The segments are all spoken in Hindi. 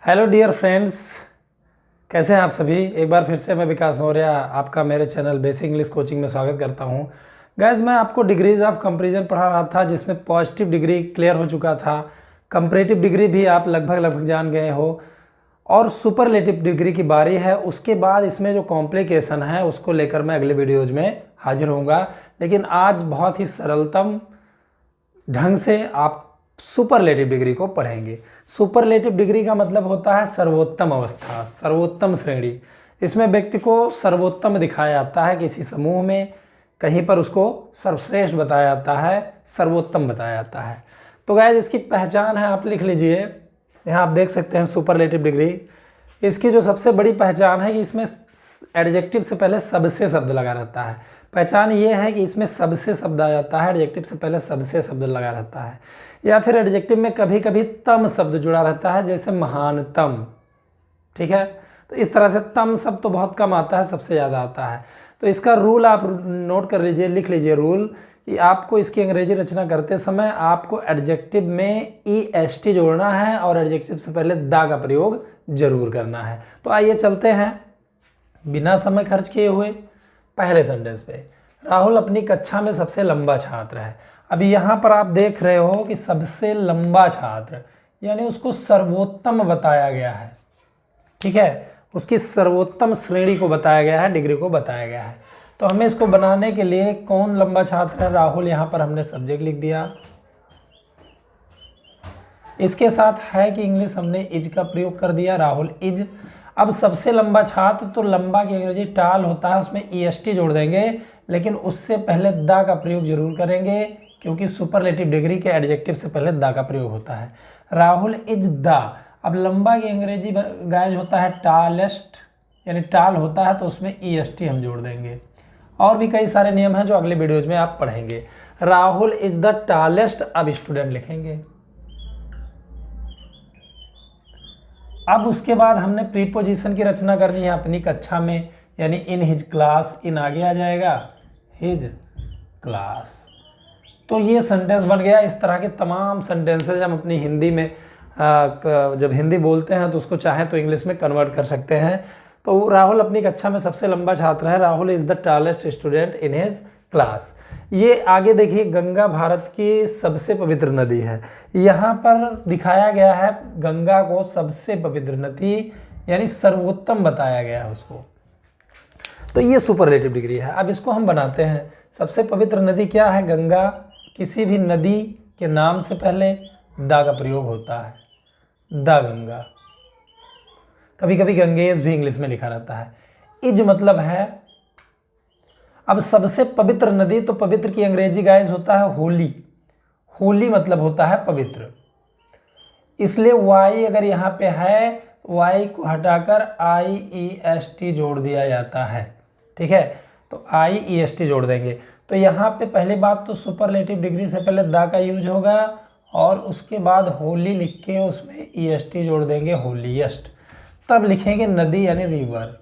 हेलो डियर फ्रेंड्स, कैसे हैं आप सभी। एक बार फिर से मैं विकास मौर्य आपका मेरे चैनल बेसिक इंग्लिश कोचिंग में स्वागत करता हूं। गाइस, मैं आपको डिग्रीज ऑफ कंपैरिजन पढ़ा रहा था जिसमें पॉजिटिव डिग्री क्लियर हो चुका था, कंपैरेटिव डिग्री भी आप लगभग जान गए हो और सुपरलेटिव डिग्री की बारी है। उसके बाद इसमें जो कॉम्प्लिकेशन है उसको लेकर मैं अगले वीडियोज में हाजिर होऊंगा। लेकिन आज बहुत ही सरलतम ढंग से आप सुपरलेटिव डिग्री को पढ़ेंगे। सुपरलेटिव डिग्री का मतलब होता है सर्वोत्तम अवस्था, सर्वोत्तम श्रेणी। इसमें व्यक्ति को सर्वोत्तम दिखाया जाता है, किसी समूह में कहीं पर उसको सर्वश्रेष्ठ बताया जाता है, सर्वोत्तम बताया जाता है। तो गाइस, इसकी पहचान है, आप लिख लीजिए। यहाँ आप देख सकते हैं सुपरलेटिव डिग्री। इसकी जो सबसे बड़ी पहचान है कि इसमें एडजेक्टिव से पहले सबसे शब्द लगा रहता है। पहचान ये है कि इसमें सबसे शब्द आ जाता है, एडजेक्टिव से पहले सबसे शब्द लगा रहता है, या फिर एडजेक्टिव में कभी कभी तम शब्द जुड़ा रहता है, जैसे महानतम। ठीक है, तो इस तरह से तम शब्द तो बहुत कम आता है, सबसे ज़्यादा आता है। तो इसका रूल आप नोट कर लीजिए, लिख लीजिए रूल कि आपको इसकी अंग्रेजी रचना करते समय आपको एडजेक्टिव में EST जोड़ना है और एडजेक्टिव से पहले दा का प्रयोग जरूर करना है। तो आइए चलते हैं बिना समय खर्च किए हुए पहले सेंटेंस पे। राहुल अपनी कक्षा में सबसे लंबा छात्र है। अभी यहाँ पर आप देख रहे हो कि सबसे लंबा छात्र यानी उसको सर्वोत्तम बताया गया है। ठीक है, उसकी सर्वोत्तम श्रेणी को बताया गया है, डिग्री को बताया गया है। तो हमें इसको बनाने के लिए कौन लंबा छात्र है, राहुल, यहाँ पर हमने सब्जेक्ट लिख दिया। इसके साथ है कि इंग्लिश हमने इज का प्रयोग कर दिया, राहुल इज। अब सबसे लंबा छात्र, तो लंबा की अंग्रेजी टाल होता है, उसमें EST जोड़ देंगे, लेकिन उससे पहले दा का प्रयोग जरूर करेंगे क्योंकि सुपरलेटिव डिग्री के एडजेक्टिव से पहले दा का प्रयोग होता है। Rahul is the. अब लंबा की अंग्रेजी गाइस होता है टालेस्ट, यानी टाल होता है, तो उसमें EST हम जोड़ देंगे। और भी कई सारे नियम हैं जो अगले वीडियोज में आप पढ़ेंगे। राहुल इज द टालेस्ट, अब स्टूडेंट लिखेंगे। अब उसके बाद हमने प्रीपोजिशन की रचना करनी है अपनी कक्षा में, यानी इन हिज क्लास, इन आगे आ जाएगा हिज क्लास। तो ये सेंटेंस बन गया। इस तरह के तमाम सेंटेंसेज हम अपनी हिंदी में जब हिंदी बोलते हैं तो उसको चाहें तो इंग्लिश में कन्वर्ट कर सकते हैं। तो राहुल अपनी कक्षा में सबसे लंबा छात्र है, Rahul is the tallest student in his class. ये आगे देखिए, गंगा भारत की सबसे पवित्र नदी है। यहाँ पर दिखाया गया है गंगा को सबसे पवित्र नदी, यानी सर्वोत्तम बताया गया है उसको। तो ये सुपरलेटिव डिग्री है। अब इसको हम बनाते हैं। सबसे पवित्र नदी क्या है? गंगा। किसी भी नदी के नाम से पहले दा का प्रयोग होता है, दा गंगा। कभी कभी गंगेज भी इंग्लिश में लिखा रहता है। इज मतलब है, अब सबसे पवित्र नदी, तो पवित्र की अंग्रेजी गाइस होता है होली। होली मतलब होता है पवित्र, इसलिए वाई अगर यहाँ पे है, वाई को हटाकर IEST जोड़ दिया जाता है। ठीक है, तो IEST जोड़ देंगे। तो यहाँ पे पहली बात तो सुपरलेटिव डिग्री से पहले दा का यूज होगा और उसके बाद होली लिख के उसमें EST जोड़ देंगे, होलीएस्ट। तब लिखेंगे नदी यानी रिवर।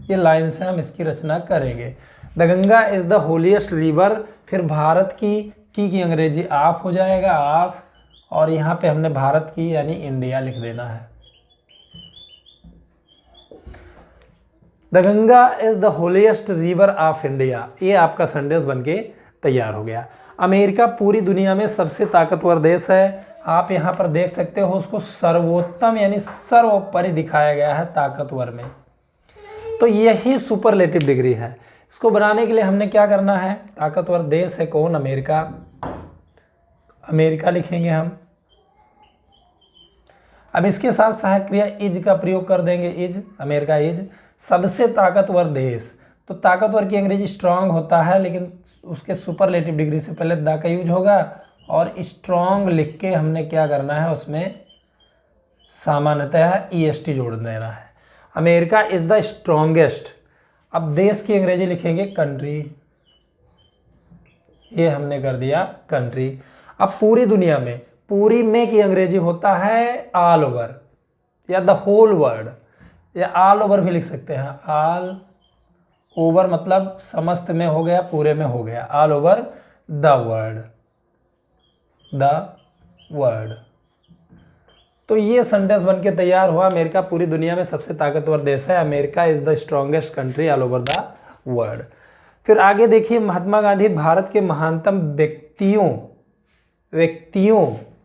ये लाइन से हम इसकी रचना करेंगे। The Ganga is the holiest river. फिर भारत की अंग्रेजी आप हो जाएगा, आप, और यहाँ पे हमने भारत की यानी इंडिया लिख देना है। The Ganga is the holiest river of India. ये आपका सेंटेंस बनके तैयार हो गया। अमेरिका पूरी दुनिया में सबसे ताकतवर देश है। आप यहाँ पर देख सकते हो उसको सर्वोत्तम यानी सर्वोपरि दिखाया गया है ताकतवर में। तो यही सुपरलेटिव डिग्री है। इसको बनाने के लिए हमने क्या करना है? ताकतवर देश है कौन? अमेरिका। अमेरिका लिखेंगे हम। अब इसके साथ सहायक क्रिया इज का प्रयोग कर देंगे, इज, अमेरिका इज। सबसे ताकतवर देश, तो ताकतवर की अंग्रेजी स्ट्रांग होता है, लेकिन उसके सुपरलेटिव डिग्री से पहले दा का यूज होगा और स्ट्रांग लिख के हमने क्या करना है, उसमें सामान्यतः EST जोड़ देना है। America is the strongest. अब देश की अंग्रेजी लिखेंगे कंट्री, ये हमने कर दिया कंट्री। अब पूरी दुनिया में, पूरी में की अंग्रेजी होता है ऑल ओवर या द होल वर्ल्ड, या ऑल ओवर भी लिख सकते हैं। ऑल ओवर मतलब समस्त में हो गया, पूरे में हो गया, all over the world, the world. तो ये सेंटेंस बन के तैयार हुआ, अमेरिका पूरी दुनिया में सबसे ताकतवर देश है, America is the strongest country all over the world. फिर आगे देखिए, महात्मा गांधी भारत के महानतम व्यक्तियों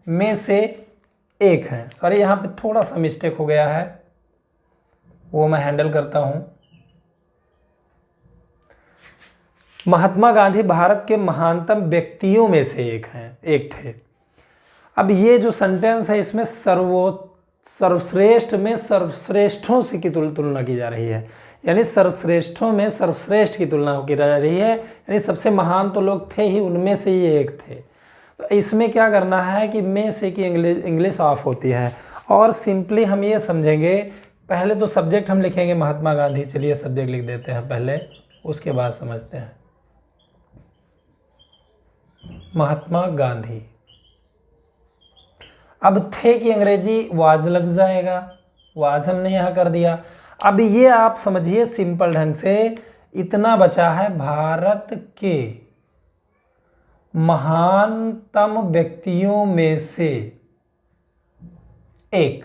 में से एक हैं। सॉरी, यहाँ पे थोड़ा सा मिस्टेक हो गया है, वो मैं हैंडल करता हूं। महात्मा गांधी भारत के महानतम व्यक्तियों में से एक थे। अब ये जो सेंटेंस है इसमें सर्वश्रेष्ठ में सर्वश्रेष्ठों से की तुलना की जा रही है, यानी सर्वश्रेष्ठों में सर्वश्रेष्ठ की तुलना की जा रही है, यानी सबसे महान तो लोग थे ही, उनमें से ये एक थे। तो इसमें क्या करना है कि में से की इंग्लिश ऑफ होती है, और सिंपली हम ये समझेंगे, पहले तो सब्जेक्ट हम लिखेंगे महात्मा गांधी। चलिए सब्जेक्ट लिख देते हैं पहले, उसके बाद समझते हैं। महात्मा गांधी, अब थे की अंग्रेजी वाज लग जाएगा, वाज हमने यहां कर दिया। अब ये आप समझिए सिंपल ढंग से, इतना बचा है भारत के महानतम व्यक्तियों में से एक।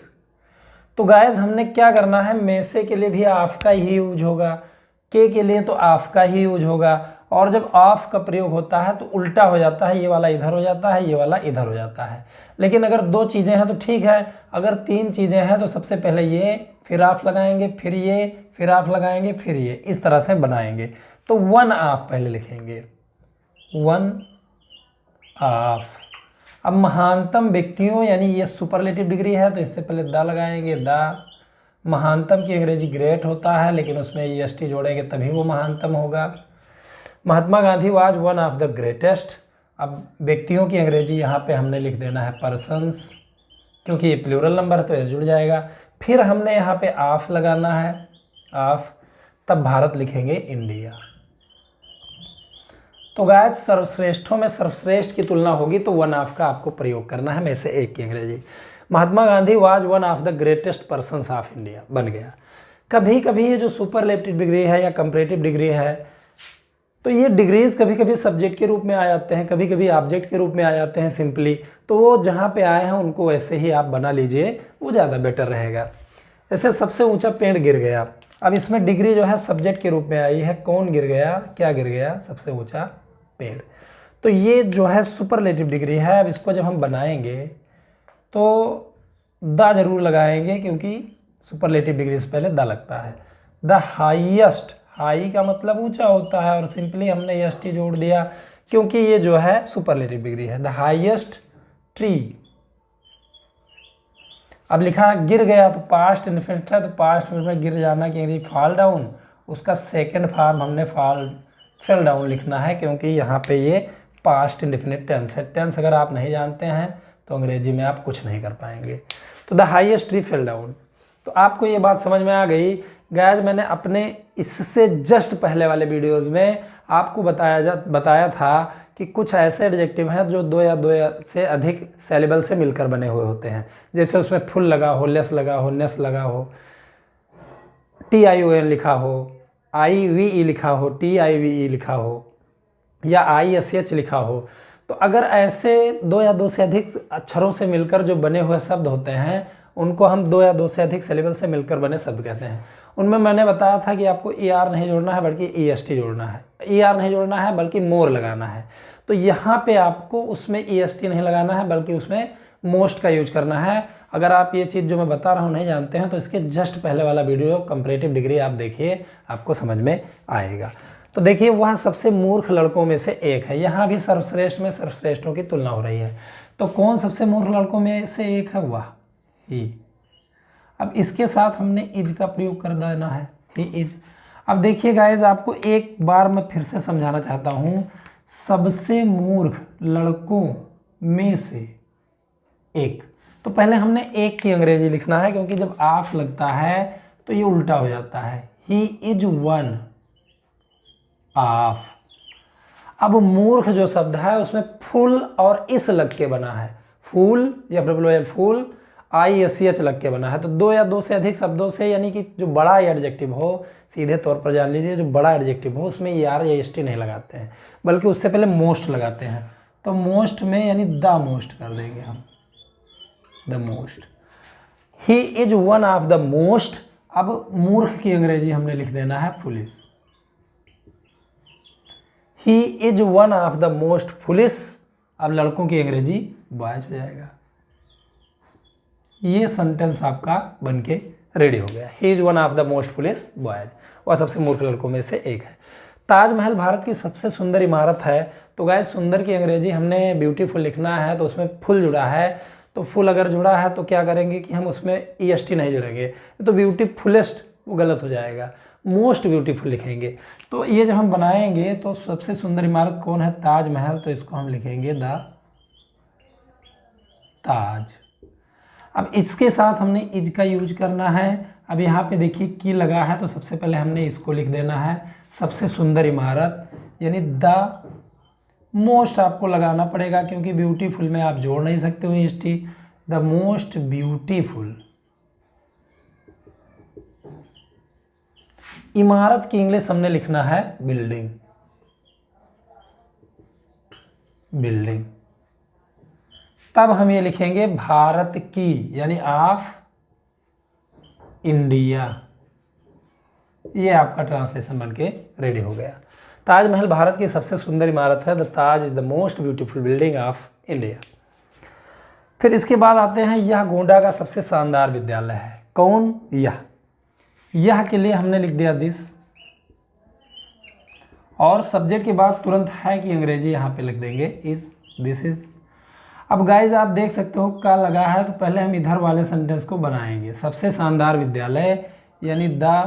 तो गाइस हमने क्या करना है, में से के लिए भी ऑफ का ही यूज होगा, के लिए तो ऑफ का ही यूज होगा, और जब ऑफ का प्रयोग होता है तो उल्टा हो जाता है, ये वाला इधर हो जाता है, ये वाला इधर हो जाता है। लेकिन अगर दो चीज़ें हैं तो ठीक है, अगर तीन चीज़ें हैं तो सबसे पहले ये, फिर ऑफ लगाएंगे, फिर ये, फिर ऑफ लगाएंगे, फिर ये, इस तरह से बनाएंगे। तो वन ऑफ पहले लिखेंगे, वन ऑफ। अब महानतम व्यक्तियों, यानी ये सुपरलेटिव डिग्री है तो इससे पहले द लगाएंगे, द। महानतम की अंग्रेजी ग्रेट होता है, लेकिन उसमें EST जोड़ेंगे तभी वो महानतम होगा। Mahatma Gandhi was one of the greatest. अब व्यक्तियों की अंग्रेजी यहाँ पे हमने लिख देना है पर्सन्स, क्योंकि ये प्लूरल नंबर है तो ये जुड़ जाएगा। फिर हमने यहाँ पे ऑफ लगाना है, ऑफ, तब भारत लिखेंगे इंडिया। तो गाइस सर्वश्रेष्ठों में सर्वश्रेष्ठ की तुलना होगी तो वन ऑफ का आपको प्रयोग करना है, में से एक की अंग्रेजी। Mahatma Gandhi was one of the greatest persons of India बन गया। कभी कभी ये जो सुपरलेटिव डिग्री है या कंपैरेटिव डिग्री है, तो ये डिग्रीज कभी कभी सब्जेक्ट के रूप में आ जाते हैं, कभी कभी ऑब्जेक्ट के रूप में आ जाते हैं सिंपली। तो वो जहाँ पे आए हैं उनको वैसे ही आप बना लीजिए, वो ज़्यादा बेटर रहेगा। जैसे सबसे ऊंचा पेड़ गिर गया, अब इसमें डिग्री जो है सब्जेक्ट के रूप में आई है, कौन गिर गया, क्या गिर गया, सबसे ऊंचा पेड़। तो ये जो है सुपरलेटिव डिग्री है। अब इसको जब हम बनाएंगे तो द जरूर लगाएंगे, क्योंकि सुपरलेटिव डिग्री से पहले द लगता है। द हाईएस्ट, हाई का मतलब ऊंचा होता है, और सिंपली हमने EST जोड़ दिया क्योंकि ये जो है सुपरलेटिव डिग्री है। The highest tree. अब लिखा गिर गया तो पास्ट इन्फिनिट है, तो पास्ट में गिर जाना की फॉल डाउन, उसका सेकंड फॉर्म हमने फेल डाउन लिखना है, क्योंकि यहाँ पे ये पास्ट इंडेफिनिट टेंस है। टेंस अगर आप नहीं जानते हैं तो अंग्रेजी में आप कुछ नहीं कर पाएंगे। तो the highest tree fell down. तो आपको ये बात समझ में आ गई। गाइस मैंने अपने इससे जस्ट पहले वाले वीडियोस में आपको बताया था कि कुछ ऐसे एडजेक्टिव हैं जो दो या से अधिक सेलेबल से मिलकर बने हुए होते हैं। जैसे उसमें फुल लगा हो, लेस लगा हो, नेस लगा हो, TION लिखा हो, IVE लिखा हो, TIVE लिखा हो, या ISH लिखा हो। तो अगर ऐसे दो या दो से अधिक अक्षरों से मिलकर जो बने हुए शब्द होते हैं उनको हम दो या दो से अधिक सेलेबल से मिलकर बने शब्द कहते हैं। उनमें मैंने बताया था कि आपको ER नहीं जोड़ना है बल्कि EST जोड़ना है, ER नहीं जोड़ना है बल्कि मोर लगाना है। तो यहाँ पे आपको उसमें EST नहीं लगाना है बल्कि उसमें मोस्ट का यूज करना है। अगर आप ये चीज़ जो मैं बता रहा हूँ नहीं जानते हैं तो इसके जस्ट पहले वाला वीडियो कंपैरेटिव डिग्री आप देखिए, आपको समझ में आएगा। तो देखिए वह सबसे मूर्ख लड़कों में से एक है। यहाँ भी सर्वश्रेष्ठ में सर्वश्रेष्ठों की तुलना हो रही है। तो कौन सबसे मूर्ख लड़कों में से एक है? वह ही। अब इसके साथ हमने इज का प्रयोग कर देना है, ही इज। अब देखिए गाइज आपको एक बार मैं फिर से समझाना चाहता हूँ, सबसे मूर्ख लड़कों में से एक। तो पहले हमने एक की अंग्रेजी लिखना है, क्योंकि जब ऑफ लगता है तो ये उल्टा हो जाता है। He is one of. अब मूर्ख जो शब्द है उसमें फुल और इस लग के बना है, फूल या फूल, ISH लग के बना है। तो दो या दो से अधिक शब्दों से, यानी कि जो बड़ा एडजेक्टिव हो, सीधे तौर पर जान लीजिए जो बड़ा एडजेक्टिव हो उसमें ER या ST नहीं लगाते हैं, बल्कि उससे पहले मोस्ट लगाते हैं। तो मोस्ट में यानी द मोस्ट कर देंगे हम, the most. He is one of the most, अब मूर्ख की अंग्रेजी हमने लिख देना है foolish. He is one of the most foolish, अब लड़कों की अंग्रेजी बॉयज हो जाएगा। ये सेंटेंस आपका बनके रेडी हो गया। He is one of the most foolish boys, वह सबसे मूर्ख लड़कों में से एक है। ताजमहल भारत की सबसे सुंदर इमारत है। तो गाइस सुंदर की अंग्रेजी हमने ब्यूटीफुल लिखना है, तो उसमें फुल जुड़ा है, तो फुल अगर जुड़ा है तो क्या करेंगे कि हम उसमें EST नहीं जुड़ेंगे, तो ब्यूटीफुलेस्ट वो गलत हो जाएगा, मोस्ट ब्यूटीफुल लिखेंगे। तो ये जब हम बनाएंगे तो सबसे सुंदर इमारत कौन है, ताजमहल, तो इसको हम लिखेंगे द ताज। अब इसके साथ हमने इज का यूज करना है। अब यहाँ पे देखिए की लगा है, तो सबसे पहले हमने इसको लिख देना है सबसे सुंदर इमारत, यानी द मोस्ट आपको लगाना पड़ेगा, क्योंकि ब्यूटीफुल में आप जोड़ नहीं सकते हो EST। द मोस्ट ब्यूटीफुल इमारत की इंग्लिश हमने लिखना है बिल्डिंग, बिल्डिंग। तब हम ये लिखेंगे भारत की, यानी ऑफ इंडिया। ये आपका ट्रांसलेशन बनके रेडी हो गया। ताजमहल भारत की सबसे सुंदर इमारत है। The Taj is the most beautiful building of India. फिर इसके बाद आते हैं, यह गोंडा का सबसे शानदार विद्यालय है। कौन, यह के लिए हमने लिख दिया दिस, और सब्जेक्ट के बाद तुरंत है की अंग्रेजी यहाँ पे लिख देंगे इज, दिस इज। अब गाइज आप देख सकते हो का लगा है, तो पहले हम इधर वाले सेंटेंस को बनाएंगे। सबसे शानदार विद्यालय यानी द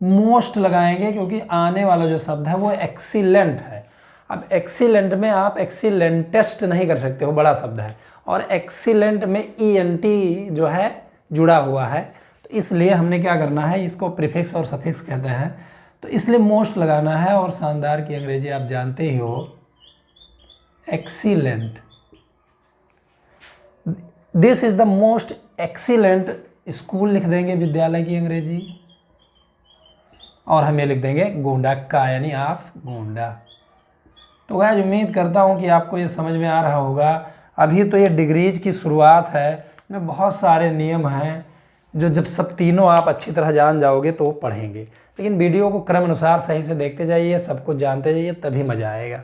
मोस्ट लगाएंगे, क्योंकि आने वाला जो शब्द है वो एक्सीलेंट है। अब एक्सीलेंट में आप एक्सीलेंटेस्ट नहीं कर सकते हो, बड़ा शब्द है, और एक्सीलेंट में ENT जो है जुड़ा हुआ है, तो इसलिए हमने क्या करना है, इसको प्रीफिक्स और सफिक्स कहते हैं, तो इसलिए मोस्ट लगाना है। और शानदार की अंग्रेजी आप जानते ही हो, excellent. This is the most excellent school लिख देंगे, विद्यालय की अंग्रेजी, और हम ये लिख देंगे गोंडा का, यानी ऑफ गोंडा। तो गाइस उम्मीद करता हूँ कि आपको ये समझ में आ रहा होगा। अभी तो ये डिग्रीज की शुरुआत है, इसमें बहुत सारे नियम हैं जो जब सब तीनों आप अच्छी तरह जान जाओगे तो पढ़ेंगे। लेकिन वीडियो को क्रम अनुसार सही से देखते जाइए, सब कुछ जानते जाइए, तभी मज़ा आएगा।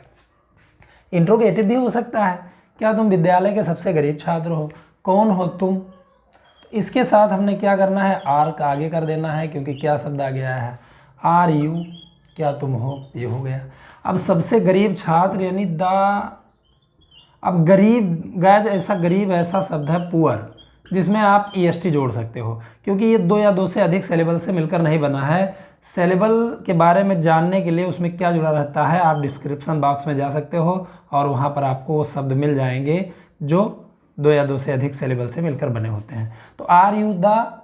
इंट्रोगेटिव भी हो सकता है, क्या तुम विद्यालय के सबसे गरीब छात्र हो, कौन हो तुम। तो इसके साथ हमने क्या करना है, आर का आगे कर देना है, क्योंकि क्या शब्द आ गया है, आर यू, क्या तुम हो, ये हो गया। अब सबसे गरीब छात्र यानी द, अब गरीब गाइस ऐसा गरीब ऐसा शब्द है पुअर, जिसमें आप EST जोड़ सकते हो, क्योंकि ये 2 या 2 से अधिक सेलेबल से मिलकर नहीं बना है। सेलेबल के बारे में जानने के लिए उसमें क्या जुड़ा रहता है, आप डिस्क्रिप्शन बॉक्स में जा सकते हो और वहाँ पर आपको वो शब्द मिल जाएंगे जो 2 या 2 से अधिक सेलेबल से मिलकर बने होते हैं। तो आर यू द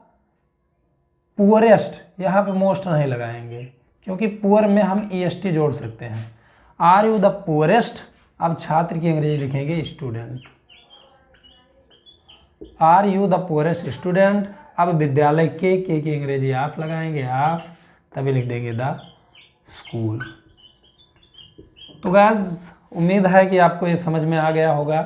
पुअरेस्ट, यहाँ पे मोस्ट नहीं लगाएंगे, क्योंकि पुअर में हम EST जोड़ सकते हैं। आर यू द पुअरेस्ट, अब छात्र की अंग्रेजी लिखेंगे student, are you the poorest student. अब विद्यालय के की अंग्रेजी आप लगाएंगे, आप, तभी लिख देंगे द स्कूल। तो गाइस उम्मीद है कि आपको ये समझ में आ गया होगा।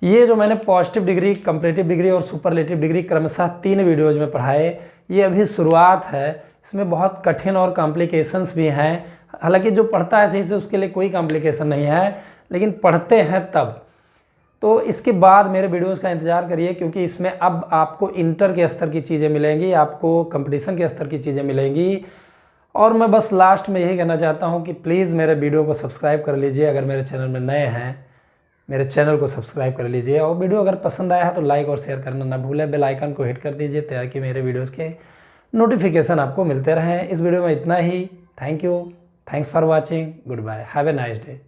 ये जो मैंने पॉजिटिव डिग्री, कंपैरेटिव डिग्री और सुपरलेटिव डिग्री क्रमशः 3 वीडियोज में पढ़ाए, ये अभी शुरुआत है। इसमें बहुत कठिन और कॉम्प्लिकेशंस भी हैं। हालांकि जो पढ़ता है सही से उसके लिए कोई कॉम्प्लिकेशन नहीं है, लेकिन पढ़ते हैं तब। तो इसके बाद मेरे वीडियोस का इंतज़ार करिए, क्योंकि इसमें अब आपको इंटर के स्तर की चीज़ें मिलेंगी, आपको कंपटीशन के स्तर की चीज़ें मिलेंगी। और मैं बस लास्ट में यही कहना चाहता हूँ कि प्लीज़ मेरे वीडियो को सब्सक्राइब कर लीजिए। अगर मेरे चैनल में नए हैं, मेरे चैनल को सब्सक्राइब कर लीजिए, और वीडियो अगर पसंद आया है तो लाइक और शेयर करना ना भूलें। बेल आइकन को हिट कर दीजिए ताकि मेरे वीडियोज़ के नोटिफिकेशन आपको मिलते रहें। इस वीडियो में इतना ही। Thank you, thanks for watching, good bye, have a nice day.